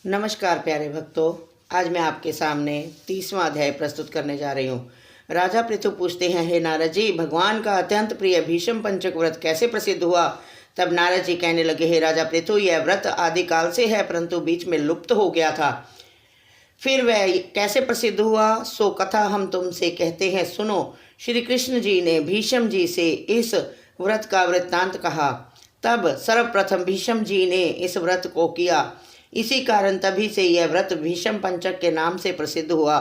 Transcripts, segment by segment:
नमस्कार प्यारे भक्तों। आज मैं आपके सामने 30वां अध्याय प्रस्तुत करने जा रही हूँ। राजा पृथु पूछते हैं, हे नारद जी, भगवान का अत्यंत प्रिय भीष्म पंचक व्रत कैसे प्रसिद्ध हुआ? तब नारद जी कहने लगे, हे राजा पृथु, यह व्रत आदिकाल से है, परंतु बीच में लुप्त हो गया था। फिर वह कैसे प्रसिद्ध हुआ, सो कथा हम तुमसे कहते हैं, सुनो। श्री कृष्ण जी ने भीष्म जी से इस व्रत का वृत्तांत कहा। तब सर्वप्रथम भीष्म जी ने इस व्रत को किया। इसी कारण तभी से यह व्रत भीष्म पंचक के नाम से प्रसिद्ध हुआ।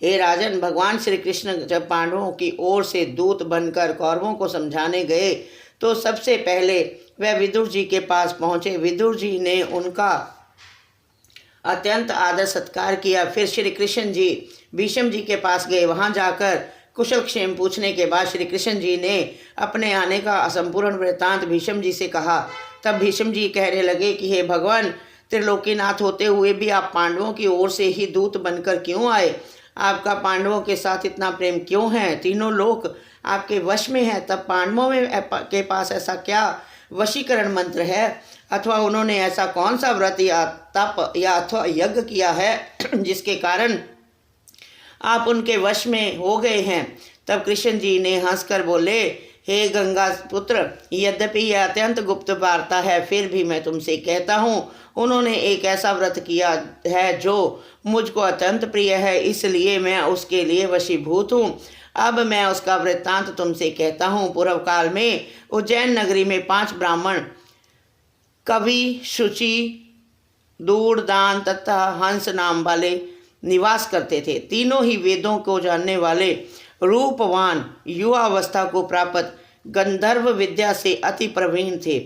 हे राजन, भगवान श्री कृष्ण जब पांडवों की ओर से दूत बनकर कौरवों को समझाने गए तो सबसे पहले वह विदुर जी के पास पहुंचे। विदुर जी ने उनका अत्यंत आदर सत्कार किया। फिर श्री कृष्ण जी भीष्म जी के पास गए। वहां जाकर कुशल क्षेम पूछने के बाद श्री कृष्ण जी ने अपने आने का असंपूर्ण वृत्तांत भीष्म जी से कहा। तब भीष्म जी कहने लगे कि हे भगवान, त्रिलोकीनाथ होते हुए भी आप पांडवों की ओर से ही दूत बनकर क्यों आए? आपका पांडवों के साथ इतना प्रेम क्यों है? तीनों लोक आपके वश में है, तब पांडवों के पास ऐसा क्या वशीकरण मंत्र है? अथवा उन्होंने ऐसा कौन सा व्रत या तप या अथवा यज्ञ किया है जिसके कारण आप उनके वश में हो गए हैं? तब कृष्ण जी ने हंसकर बोले, हे गंगा पुत्र, यद्यपि यह अत्यंत गुप्त वार्ता है, फिर भी मैं तुमसे कहता हूँ, उन्होंने एक ऐसा व्रत किया है जो मुझको अत्यंत प्रिय है, इसलिए मैं उसके लिए वशीभूत हूँ। अब मैं उसका वृत्तांत तुमसे कहता हूँ। पूर्व काल में उज्जैन नगरी में 5 ब्राह्मण, कवि, शुचि, दूरदान तथा हंस नाम वाले निवास करते थे। तीनों ही वेदों को जानने वाले, रूपवान, युवावस्था को प्राप्त, गंधर्व विद्या से अति प्रवीण थे।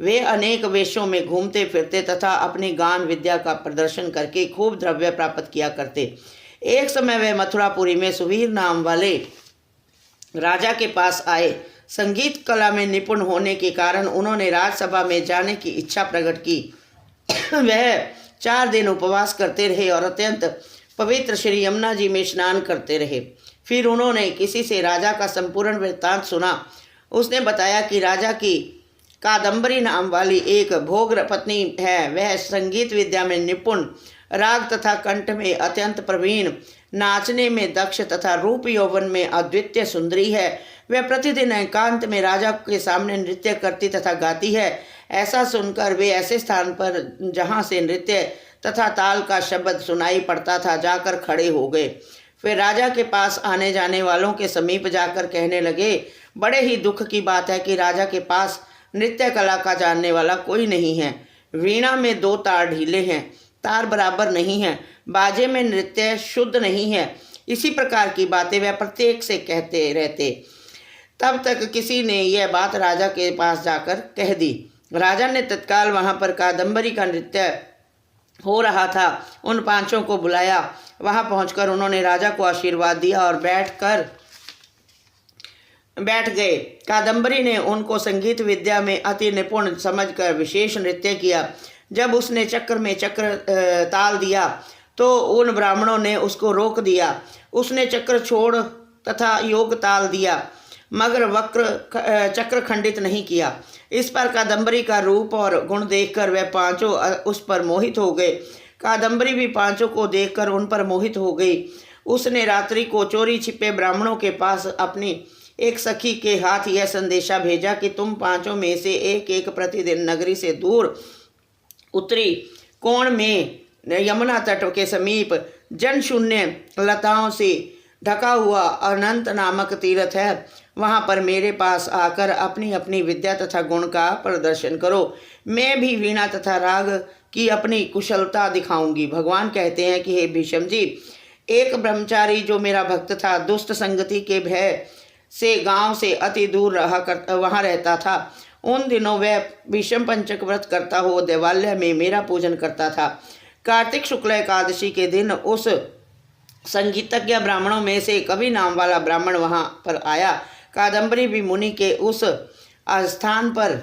वे अनेक वेशों में घूमते फिरते तथा अपनी गान विद्या का प्रदर्शन करके खूब द्रव्य प्राप्त किया करते। एक समय वे मथुरापुरी में सुवीर नाम वाले राजा के पास आए। संगीत कला में निपुण होने के कारण उन्होंने राजसभा में जाने की इच्छा प्रकट की। वह 4 दिन उपवास करते रहे और अत्यंत पवित्र श्री यमुना जी में स्नान करते रहे। फिर उन्होंने किसी से राजा का संपूर्ण वृत्तांत सुना। उसने बताया कि राजा की कादम्बरी नाम वाली एक भोग पत्नी है। वह संगीत विद्या में निपुण, राग तथा कंठ में अत्यंत प्रवीण, नाचने में दक्ष तथा रूप यौवन में अद्वितीय सुंदरी है। वह प्रतिदिन एकांत में राजा के सामने नृत्य करती तथा गाती है। ऐसा सुनकर वे ऐसे स्थान पर जहाँ से नृत्य तथा ताल का शब्द सुनाई पड़ता था जाकर खड़े हो गए। फिर राजा के पास आने जाने वालों के समीप जाकर कहने लगे, बड़े ही दुख की बात है कि राजा के पास नृत्य कला का जानने वाला कोई नहीं है। वीणा में 2 तार ढीले हैं, तार बराबर नहीं है, बाजे में नृत्य शुद्ध नहीं है। इसी प्रकार की बातें वह प्रत्येक से कहते रहते। तब तक किसी ने यह बात राजा के पास जाकर कह दी। राजा ने तत्काल वहां पर कादम्बरी का नृत्य हो रहा था उन 5 को बुलाया। वहां पहुंचकर उन्होंने राजा को आशीर्वाद दिया और बैठ गए। कादम्बरी ने उनको संगीत विद्या में अति निपुण समझकर विशेष नृत्य किया। जब उसने चक्र में चक्र ताल दिया तो उन ब्राह्मणों ने उसको रोक दिया। उसने चक्र छोड़ तथा योग ताल दिया, मगर वक्र चक्र खंडित नहीं किया। इस पर कादम्बरी का रूप और गुण देखकर वह 5 उस पर मोहित हो गए। कादम्बरी भी 5 को देखकर उन पर मोहित हो गई। उसने रात्रि को चोरी छिपे ब्राह्मणों के पास अपनी एक सखी के हाथ यह संदेशा भेजा कि तुम 5 में से एक एक प्रतिदिन नगरी से दूर उत्तरी कोण में यमुना तट के समीप जनशून्य लताओं से ढका हुआ अनंत नामक तीर्थ है, वहां पर मेरे पास आकर अपनी अपनी विद्या तथा गुण का प्रदर्शन करो। मैं भी वीणा तथा राग की अपनी कुशलता दिखाऊंगी। भगवान कहते हैं कि हे भीष्म जी, एक ब्रह्मचारी जो मेरा भक्त था, दुष्ट संगति के भय से गांव से अति दूर वहां रहता था। उन दिनों वह भीष्म पंचक व्रत करता हुआ देवालय में मेरा पूजन करता था। कार्तिक शुक्ल एकादशी के दिन उस संगीतज्ञ ब्राह्मणों में से कवि नाम वाला ब्राह्मण वहां पर आया। कादम्बरी भी मुनि के उस स्थान पर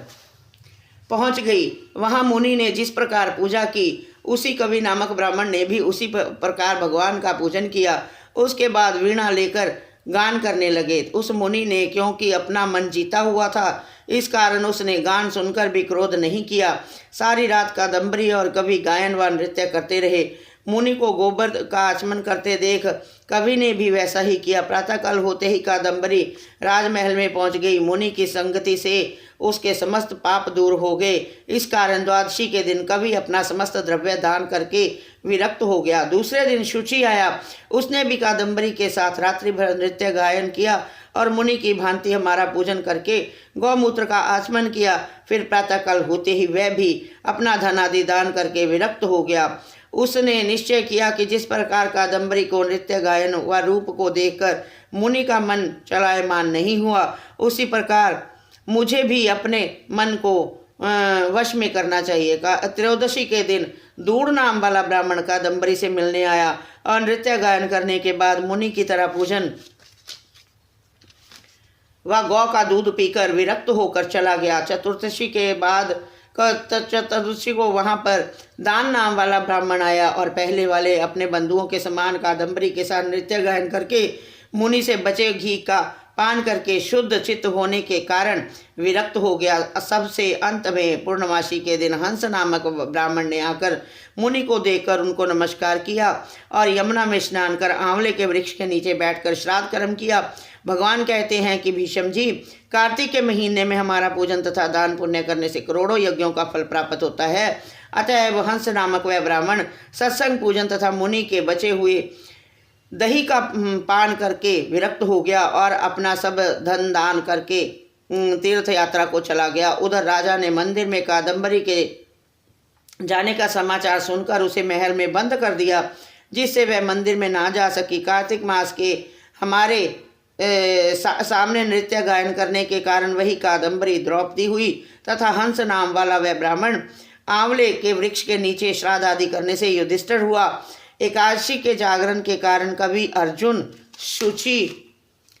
पहुंच गई। वहां मुनि ने जिस प्रकार पूजा की, उसी कवि नामक ब्राह्मण ने भी उसी प्रकार भगवान का पूजन किया। उसके बाद वीणा लेकर गान करने लगे। उस मुनि ने क्योंकि अपना मन जीता हुआ था, इस कारण उसने गान सुनकर भी क्रोध नहीं किया। सारी रात कादम्बरी और कवि गायन व नृत्य करते रहे। मुनि को गोबर का आचमन करते देख कवि ने भी वैसा ही किया। प्रातःकाल होते ही कादम्बरी राजमहल में पहुंच गई। मुनि की संगति से उसके समस्त पाप दूर हो गए। इस कारण द्वादशी के दिन कवि अपना समस्त द्रव्य दान करके विरक्त हो गया। दूसरे दिन शुचि आया। उसने भी कादम्बरी के साथ रात्रि भर नृत्य गायन किया और मुनि की भांति हमारा पूजन करके गौमूत्र का आचमन किया। फिर प्रातःकाल होते ही वह भी अपना धन आदि दान करके विरक्त हो गया। उसने निश्चय किया कि जिस प्रकार कादम्बरी को नृत्य गायन व रूप को देखकर मुनि का मन चलायमान नहीं हुआ, उसी प्रकार मुझे भी अपने मन को वश में करना चाहिए। त्रयोदशी के दिन दूढ़ नाम वाला ब्राह्मण कादम्बरी से मिलने आया और नृत्य गायन करने के बाद मुनि की तरह पूजन वह गौ का दूध पीकर विरक्त होकर चला गया। चतुर्दशी के बाद चतुर्दशी को वहां पर दान नाम वाला ब्राह्मण आया और पहले वाले अपने बंधुओं के समान कादम्बरी के साथ नृत्य गायन करके मुनि से बचे घी का पान करके शुद्ध चित्त होने के कारण विरक्त हो गया। सबसे अंत में पूर्णमासी के दिन हंस नामक ब्राह्मण ने आकर मुनि को देखकर उनको नमस्कार किया और यमुना में स्नान कर आंवले के वृक्ष के नीचे बैठकर श्राद्ध कर्म किया। भगवान कहते हैं कि भीष्म जी, कार्तिक के महीने में हमारा पूजन तथा दान पुण्य करने से करोड़ों यज्ञों का फल प्राप्त होता है। अतएव हंस नामक वह ब्राह्मण सत्संग पूजन तथा मुनि के बचे हुए दही का पान करके विरक्त हो गया और अपना सब धन दान करके तीर्थ यात्रा को चला गया। उधर राजा ने मंदिर में कादम्बरी के जाने का समाचार सुनकर उसे महल में बंद कर दिया, जिससे वह मंदिर में ना जा सकी। कार्तिक मास के हमारे सामने नृत्य गायन करने के कारण वही कादम्बरी द्रौपदी हुई तथा हंस नाम वाला वह ब्राह्मण आंवले के वृक्ष के नीचे श्राद्ध आदि करने से युधिष्ठिर हुआ। एकादशी के जागरण के कारण कवि अर्जुन, शुचि,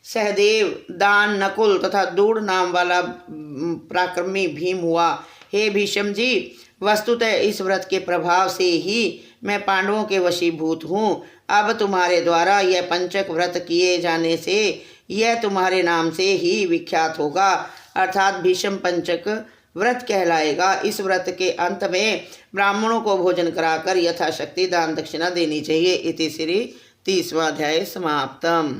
सहदेव, दान, नकुल तथा दूढ़ नाम वाला पराक्रमी भीम हुआ। हे भीष्म जी, वस्तुतः इस व्रत के प्रभाव से ही मैं पांडवों के वशीभूत हूँ। अब तुम्हारे द्वारा यह पंचक व्रत किए जाने से यह तुम्हारे नाम से ही विख्यात होगा, अर्थात भीष्म पंचक व्रत कहलाएगा। इस व्रत के अंत में ब्राह्मणों को भोजन कराकर यथाशक्ति दान दक्षिणा देनी चाहिए। इति श्री 30वां अध्याय समाप्तम।